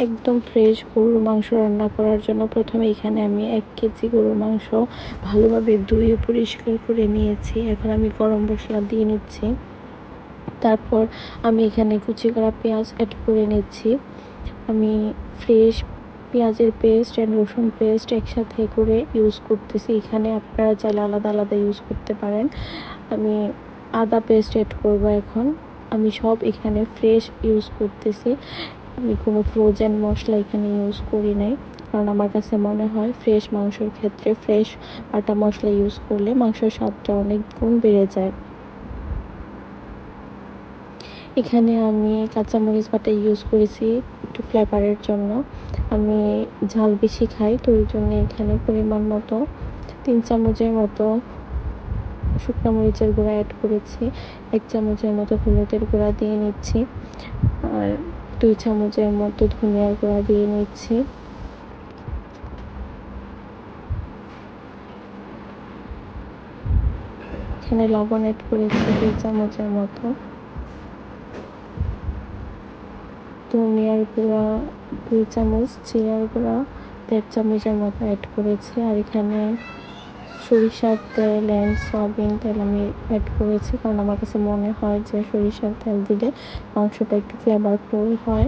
একদম ফ্রেশ গরুর মাংস রান্না করার জন্য প্রথমে এখানে আমি 1 কেজি গরুর মাংস ভালোভাবে ধুয়ে পরিষ্কার করে নিয়েছি। এখন আমি গরম মশলা দিয়ে নিচ্ছি। তারপর আমি এখানে কুচি করা পেঁয়াজ অ্যাড করে নিচ্ছি। আমি ফ্রেশ পেঁয়াজের পেস্ট অ্যান্ড রসুন পেস্ট একসাথে করে ইউজ করতেছি। এখানে আপনারা চাইলে আলাদা আলাদা ইউজ করতে পারেন। আমি আদা পেস্ট অ্যাড করব এখন। আমি সব এখানে ফ্রেশ ইউজ করতেছি। আমি কোনো ফ্রোজেন মশলা এখানে ইউজ করি নাই, কারণ আমার কাছে মনে হয় ফ্রেশ মাংসের ক্ষেত্রে ফ্রেশ বাটা মশলা ইউজ করলে মাংসের স্বাদটা অনেক গুণ বেড়ে যায়। এখানে আমি কাঁচামরিচ বাটা ইউজ করেছি একটু ফ্লেভারের জন্য। আমি ঝাল বেশি খাই, তো ওই জন্য এখানে পরিমাণ মতো 3 চামচের মতো শুকনো মরিচের গুঁড়া অ্যাড করেছি। 1 চামচের মতো হলুদের গুঁড়া দিয়ে নিচ্ছি, আর 2 চামচের মতো ধনিয়ার গুঁড়া দিয়ে নিচ্ছি। এখানে লবণ অ্যাড করেছি 2 চামচের মতো। ধনিয়ার গুঁড়া 2 চামচ, জিরার গুঁড়া 1.5 চামচের মতো অ্যাড করেছি। আর এখানে সরিষার তেল অ্যান্ড সয়াবিন তেল আমি অ্যাড করেছি, কারণ আমার কাছে মনে হয় যে সরিষার তেল দিলে মাংসটা একটু ফ্লেভারফুল হয়।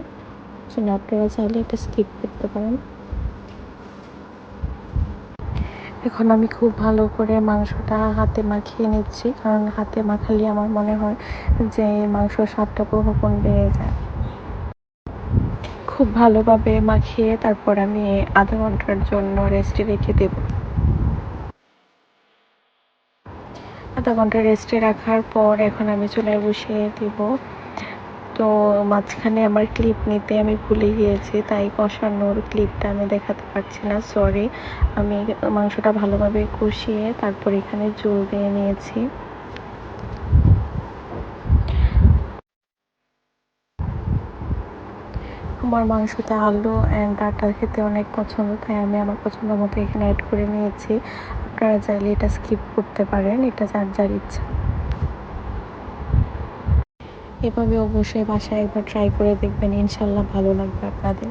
আপনারা চাইলে এটা স্কিপ করতে পারেন। এখন আমি খুব ভালো করে মাংসটা হাতে মাখিয়ে নিচ্ছি, কারণ হাতে মাখালে আমার মনে হয় যে মাংসর স্বাদটা বহুগুণ বেড়ে যায়। খুব ভালোভাবে মাখিয়ে তারপর আমি আধা ঘন্টার জন্য রেস্টে রেখে দেব। আধা ঘন্টা রেস্টে রাখার পর এখন আমি চুলায় বসিয়ে দেব। তো মাঝখানে আমার ক্লিপ নিতে আমি ভুলে গিয়েছি, তাই কষানোর ক্লিপটা আমি দেখাতে পারছি না, সরি। আমি মাংসটা ভালোভাবে কষিয়ে তারপর এখানে জল দিয়ে নিয়েছি। আমার মাংসতে আলু অ্যান্ড ডাটা খেতে অনেক পছন্দ, তাই আমি আমার পছন্দ মতো এখানে অ্যাড করে নিয়েছি। আপনারা চাইলে এটা স্কিপ করতে পারেন, এটা যার যার ইচ্ছা। এভাবে অবশ্যই বাসায় একবার ট্রাই করে দেখবেন, ইনশাল্লাহ ভালো লাগবে আপনাদের।